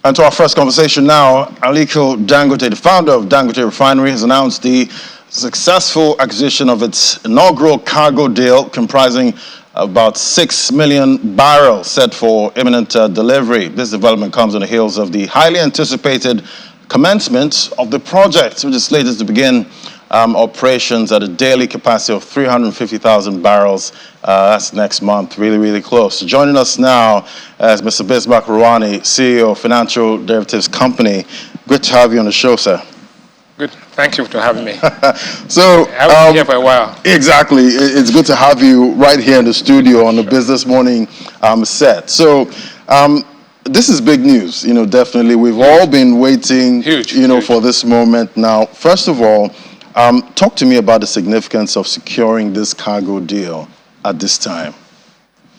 And to our first conversation now, Aliko Dangote, the founder of Dangote Refinery, has announced the successful acquisition of its inaugural cargo deal comprising about 6 million barrels set for imminent delivery. This development comes on the heels of the highly anticipated commencement of the project, which is slated to begin operations at a daily capacity of 350,000 barrels. That's next month, really, really close. So joining us now is Mr. Bismarck Rewane, CEO of Financial Derivatives Company. Good to have you on the show, sir. Good. Thank you for having me. So I've been here for a while. Exactly. It's good to have you right here in the studio on the Business Morning set. So this is big news, definitely. We've all been waiting, Huge. For this moment. Now, first of all, talk to me about the significance of securing this cargo deal at this time.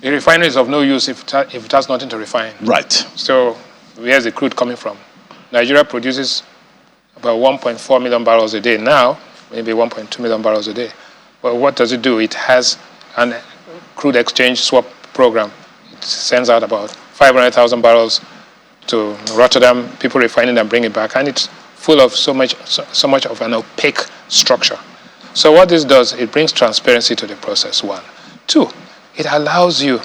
The refinery is of no use if it has nothing to refine. Right. So where's the crude coming from? Nigeria produces about 1.4 million barrels a day now, maybe 1.2 million barrels a day. But what does it do? It has a crude exchange swap program. It sends out about 500,000 barrels to Rotterdam, people refining and bring it back, and it's full of so much of an opaque structure. So what this does, it brings transparency to the process, one. Two, it allows you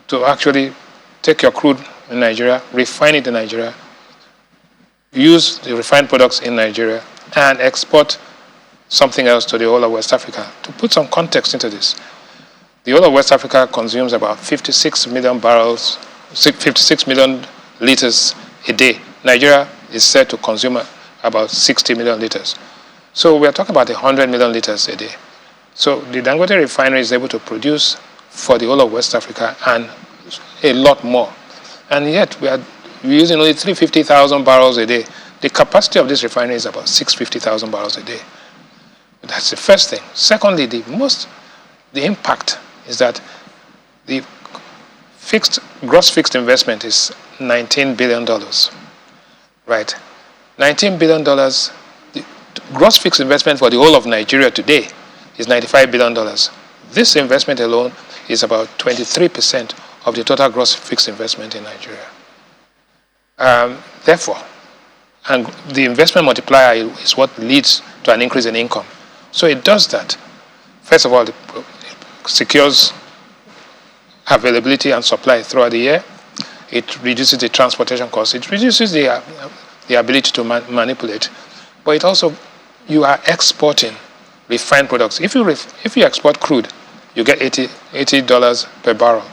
to actually take your crude in Nigeria, refine it in Nigeria, use the refined products in Nigeria, and export something else to the whole of West Africa. To put some context into this, the whole of West Africa consumes about 56 million barrels, 56 million liters a day. Nigeria is said to consume about 60 million liters. So we're talking about 100 million liters a day. So the Dangote Refinery is able to produce for the whole of West Africa and a lot more. And yet we're using only 350,000 barrels a day. The capacity of this refinery is about 650,000 barrels a day. That's the first thing. Secondly, the impact is that the gross fixed investment is $19 billion, right? $19 billion, the gross fixed investment for the whole of Nigeria today is $95 billion. This investment alone is about 23% of the total gross fixed investment in Nigeria. Therefore, and the investment multiplier is what leads to an increase in income. So it does that. First of all, it secures availability and supply throughout the year. It reduces the transportation costs. It reduces the ability to manipulate. But it also, you are exporting refined products. If you export crude, you get $80 per barrel.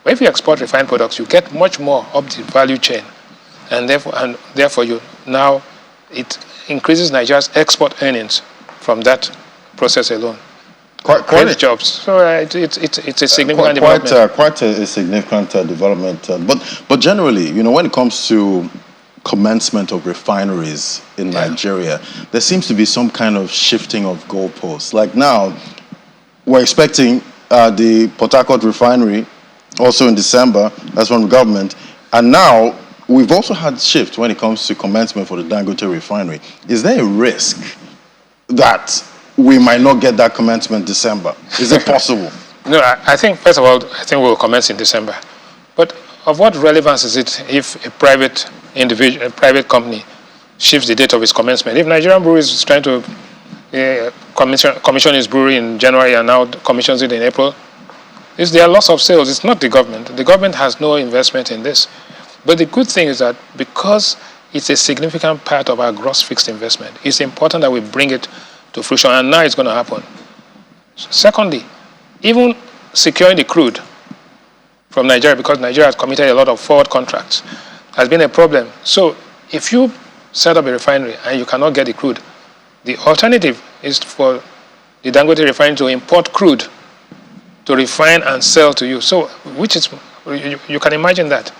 But if you export refined products, you get much more up the value chain. And therefore it increases Nigeria's export earnings from that process alone. Quite jobs. So it's a significant development. Quite a significant development. But generally, when it comes to commencement of refineries in Nigeria, there seems to be some kind of shifting of goalposts. Like now, we're expecting the Port Harcourt refinery also in December. That's from the government. And now, we've also had shift when it comes to commencement for the Dangote refinery. Is there a risk that we might not get that commencement December? Is it possible? No, I think, first of all, we'll commence in December. But of what relevance is it if a private company shifts the date of its commencement? If Nigerian Breweries is trying to commission its brewery in January and now commissions it in April, there are loss of sales. It's not the government. The government has no investment in this. But the good thing is that because it's a significant part of our gross fixed investment, it's important that we bring it to fruition, and now it's going to happen. Secondly, even securing the crude from Nigeria, because Nigeria has committed a lot of forward contracts, has been a problem. So if you set up a refinery and you cannot get the crude, the alternative is for the Dangote refinery to import crude to refine and sell to you. So, you can imagine that.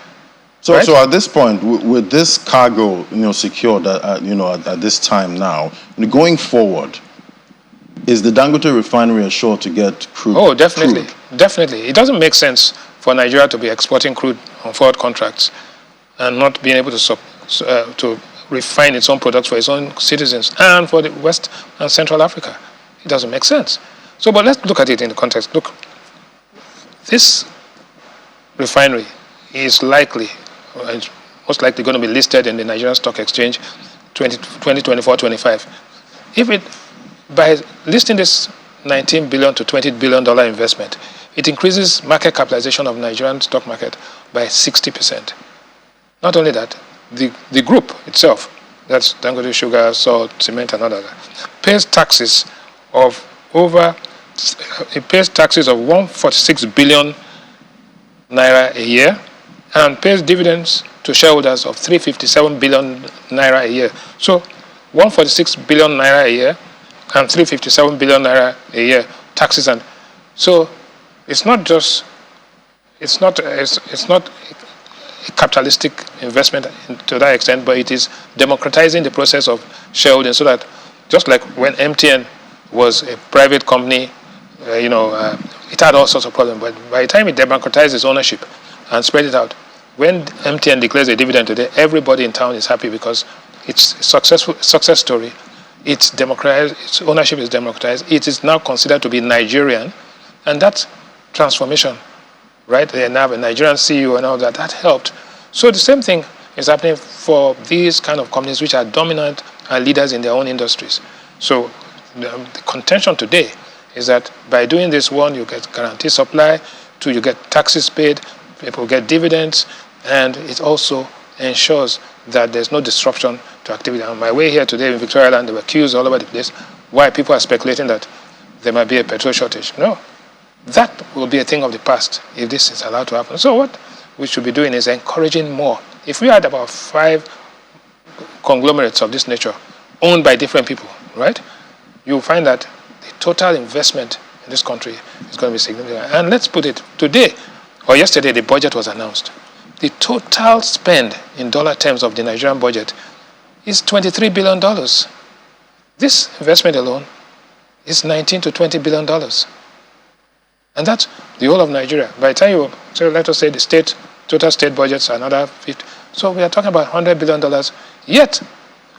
So, right? So at this point, with this cargo, secured, at this time now, going forward, is the Dangote refinery assured to get crude? Oh, definitely, definitely. It doesn't make sense for Nigeria to be exporting crude on forward contracts and not being able to refine its own products for its own citizens and for the West and Central Africa. It doesn't make sense. So, but let's look at it in the context. Look, this refinery is likely, most likely going to be listed in the Nigerian Stock Exchange 2024-25. If it, by listing this $19 billion to $20 billion investment, it increases market capitalization of Nigerian stock market by 60%. Not only that, the group itself, that's Dangote Sugar, Salt, Cement, and others, pays taxes of 146 billion naira a year, and pays dividends to shareholders of 357 billion naira a year. So 146 billion naira a year and 357 billion naira a year taxes. And so it's not a capitalistic investment to that extent, but it is democratizing the process of shareholding, so that just like when MTN was a private company, it had all sorts of problems. But by the time it democratized its ownership and spread it out, when MTN declares a dividend today, everybody in town is happy because it's a success story. It's democratized, its ownership is democratized. It is now considered to be Nigerian, and that transformation, right? They have a Nigerian CEO and all that. That helped. So the same thing is happening for these kind of companies which are dominant and leaders in their own industries. So the contention today is that by doing this, one, you get guaranteed supply, two, you get taxes paid, people get dividends, and it also ensures that there's no disruption to activity. On my way here today in Victoria Island, there were queues all over the place. Why? People are speculating that there might be a petrol shortage. No, that will be a thing of the past if this is allowed to happen. So what we should be doing is encouraging more. If we had about 5 conglomerates of this nature owned by different people, right, you'll find that the total investment in this country is going to be significant. And let's put it, today or yesterday, the budget was announced. The total spend in dollar terms of the Nigerian budget is $23 billion. This investment alone is $19 to $20 billion. And that's the whole of Nigeria. By the time you, so let us say the total state budgets are another 50. So we are talking about $100 billion. Yet,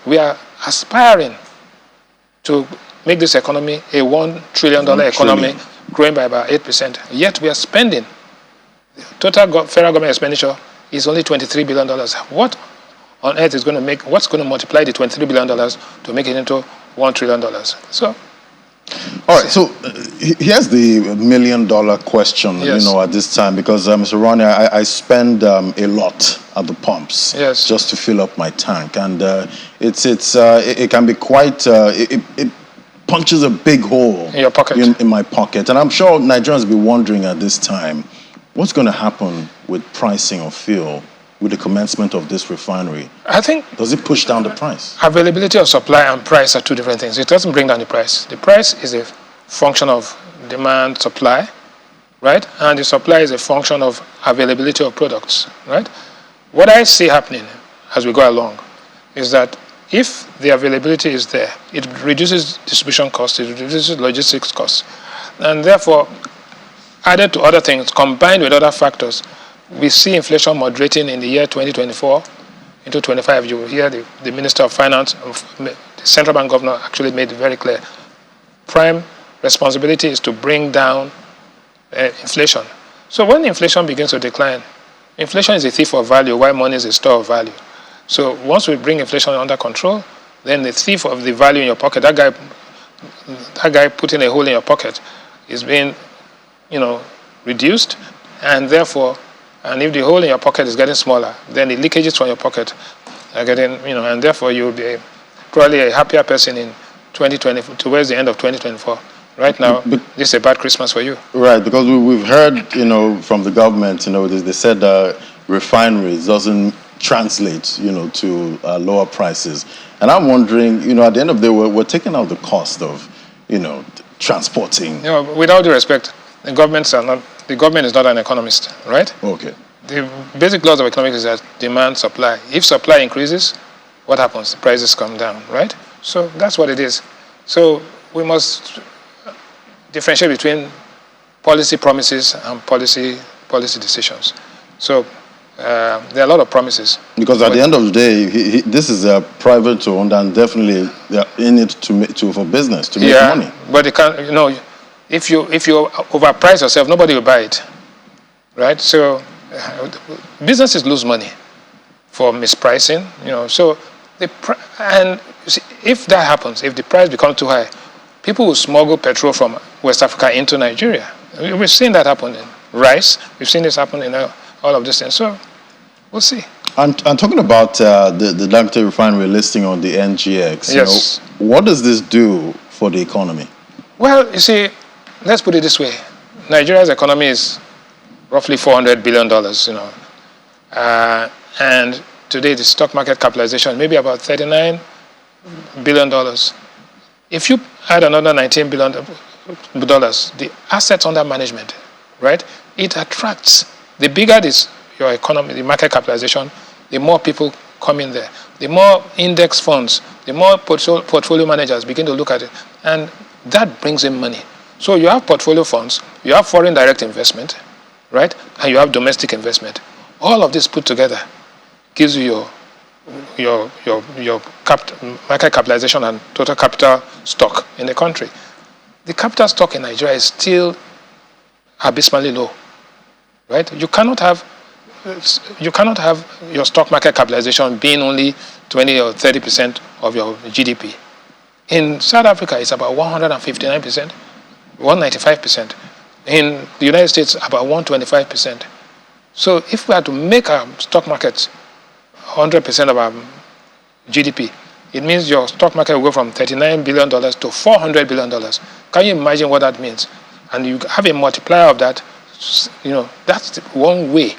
we are aspiring to make this economy a $1 trillion economy, growing by about 8%. Yet, we are spending, total federal government expenditure is only $23 billion. What on earth is going to make, what's going to multiply the $23 billion to make it into $1 trillion? So, all right, so here's the $1 million question, yes, at this time, because Mr. Rewane, I spend a lot at the pumps, yes, just to fill up my tank, and it can be quite, it punches a big hole in your pocket, in my pocket, and I'm sure Nigerians will be wondering at this time, what's going to happen with pricing of fuel with the commencement of this refinery? I think, does it push down the price? Availability of supply and price are two different things. It doesn't bring down the price. The price is a function of demand, supply, right? And the supply is a function of availability of products, right? What I see happening as we go along is that if the availability is there, it reduces distribution costs, it reduces logistics costs, and therefore, added to other things, combined with other factors, we see inflation moderating in the year 2024 into 25. You will hear the Minister of Finance, the Central Bank Governor actually made it very clear. Prime responsibility is to bring down inflation. So when inflation begins to decline, inflation is a thief of value, while money is a store of value. So once we bring inflation under control, then the thief of the value in your pocket, that guy putting a hole in your pocket, is being, reduced, and therefore, and if the hole in your pocket is getting smaller, then the leakages from your pocket are getting, and therefore you'll be probably a happier person in 2020, towards the end of 2024. Right now, this is a bad Christmas for you. Right, because we've heard, from the government, they said refineries doesn't translate, to lower prices. And I'm wondering, at the end of the day, we're taking out the cost of, transporting. With all due respect, the government is not an economist, right? Okay. The basic laws of economics is that demand, supply. If supply increases, what happens? The prices come down, right? So that's what it is. So we must differentiate between policy promises and policy decisions. So there are a lot of promises. Because at the end of the day, this is a private owned, and definitely they're in it for business, to make money. But it can't, if you overprice yourself, nobody will buy it, right? So businesses lose money. for mispricing. So and you see, if that happens, if the price becomes too high, people will smuggle petrol from West Africa into Nigeria. We've seen that happen in rice. We've seen this happen in all of these things. So we'll see. And talking about the Dangote Refinery listing on the NGX, yes. What does this do for the economy? Well, you see, let's put it this way. Nigeria's economy is roughly $400 billion, and today the stock market capitalization may be about $39 billion. If you add another $19 billion, the assets under management, right, it attracts. The bigger this your economy, the market capitalization, the more people come in there. The more index funds, the more portfolio managers begin to look at it. And that brings in money. So you have portfolio funds, you have foreign direct investment, right? And you have domestic investment. All of this put together gives you your market capitalization and total capital stock in the country. The capital stock in Nigeria is still abysmally low, right? You cannot have your stock market capitalization being only 20 or 30% of your GDP. In South Africa, it's about 159%, 195%. In the United States, about 125%. So if we are to make our stock markets 100% of our GDP, it means your stock market will go from $39 billion to $400 billion. Can you imagine what that means? And you have a multiplier of that. That's one way,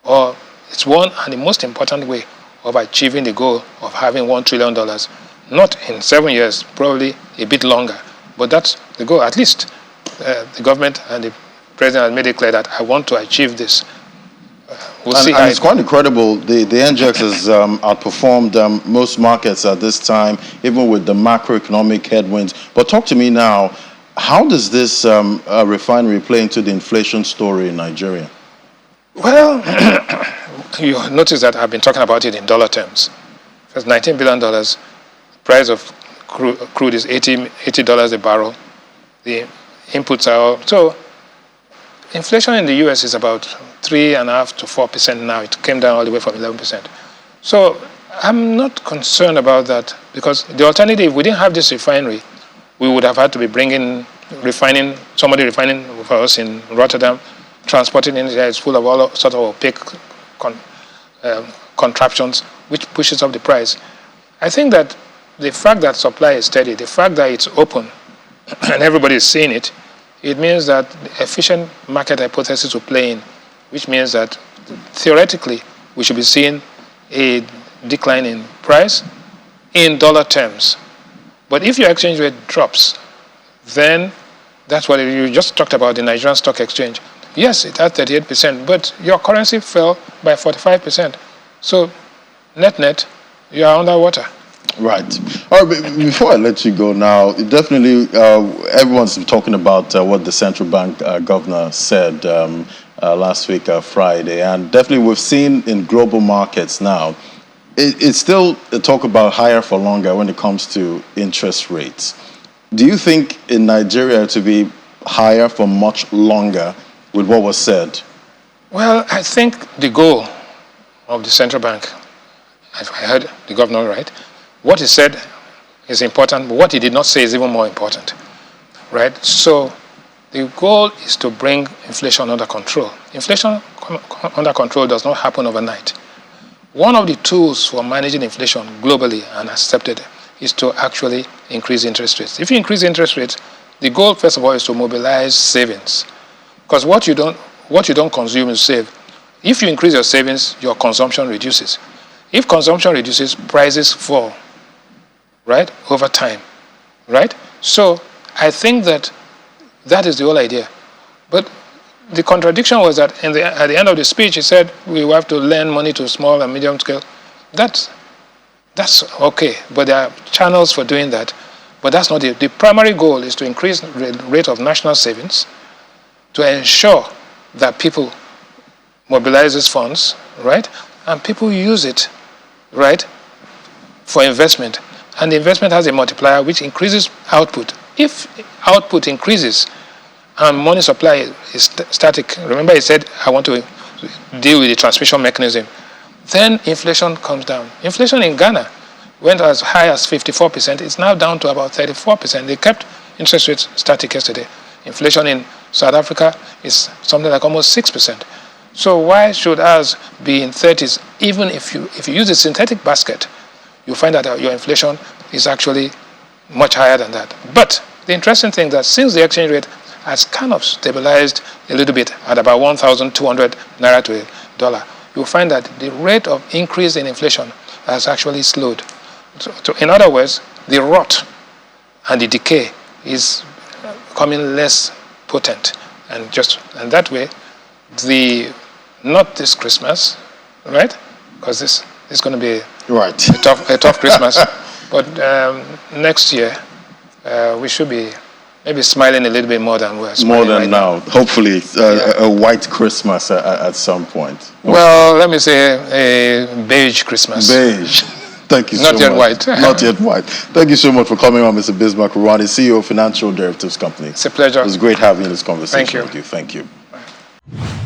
or it's one and the most important way of achieving the goal of having $1 trillion. Not in 7 years, probably a bit longer. But that's the goal. At least the government and the president has made it clear that I want to achieve this. We'll see. And it's quite incredible. The NGX has outperformed most markets at this time, even with the macroeconomic headwinds. But talk to me now. How does this refinery play into the inflation story in Nigeria? Well, you notice that I've been talking about it in dollar terms. It's $19 billion. Price of crude is $80 a barrel. The inputs are all. So inflation in the U.S. is about 3.5% to 4% now. It came down all the way from 11%. So I'm not concerned about that, because the alternative, we didn't have this refinery. We would have had to be somebody refining for us in Rotterdam, transporting in there. It's full of all sort of opaque contraptions, which pushes up the price. I think that the fact that supply is steady, the fact that it's open, and everybody is seeing it, it means that the efficient market hypothesis will play in, which means that theoretically we should be seeing a decline in price in dollar terms. But if your exchange rate drops, then that's what you just talked about, the Nigerian Stock Exchange. Yes, it had 38%, but your currency fell by 45%. So net, you are underwater. Right. All right, before I let you go now, definitely everyone's been talking about what the central bank governor said last week, Friday. And definitely we've seen in global markets now, it's still a talk about higher for longer when it comes to interest rates. Do you think in Nigeria to be higher for much longer with what was said? Well, I think the goal of the central bank, if I heard the governor right, what he said is important, but what he did not say is even more important, right? So the goal is to bring inflation under control. Inflation under control does not happen overnight. One of the tools for managing inflation globally and accepted is to actually increase interest rates. If you increase interest rates, the goal, first of all, is to mobilize savings. Because what you don't consume, you save. If you increase your savings, your consumption reduces. If consumption reduces, prices fall, right, over time, right? So I think that is the whole idea. But the contradiction was that at the end of the speech, he said we have to lend money to small and medium scale. That's okay, but there are channels for doing that. But that's not it. The primary goal is to increase the rate of national savings, to ensure that people mobilize these funds, right? And people use it, right, for investment. And the investment has a multiplier which increases output. If output increases and money supply is static, remember he said, I want to deal with the transmission mechanism, then inflation comes down. Inflation in Ghana went as high as 54%. It's now down to about 34%. They kept interest rates static yesterday. Inflation in South Africa is something like almost 6%. So why should ours be in 30s? Even if you use a synthetic basket, you find that your inflation is actually much higher than that. But the interesting thing is that since the exchange rate has kind of stabilized a little bit at about 1,200 naira to a dollar, you'll find that the rate of increase in inflation has actually slowed. So in other words, the rot and the decay is becoming less potent. And that way, not this Christmas, right? Because this is going to be right. a tough Christmas. But next year, we should be maybe smiling a little bit more than we're smiling more than right now. Hopefully, a white Christmas at some point. Well, let me say a beige Christmas. Beige. Thank you so much. Not yet white. Not yet white. Thank you so much for coming on, Mr. Bismarck Rewane, CEO of Financial Derivatives Company. It's a pleasure. It was great having this conversation Thank you. with you. Thank you.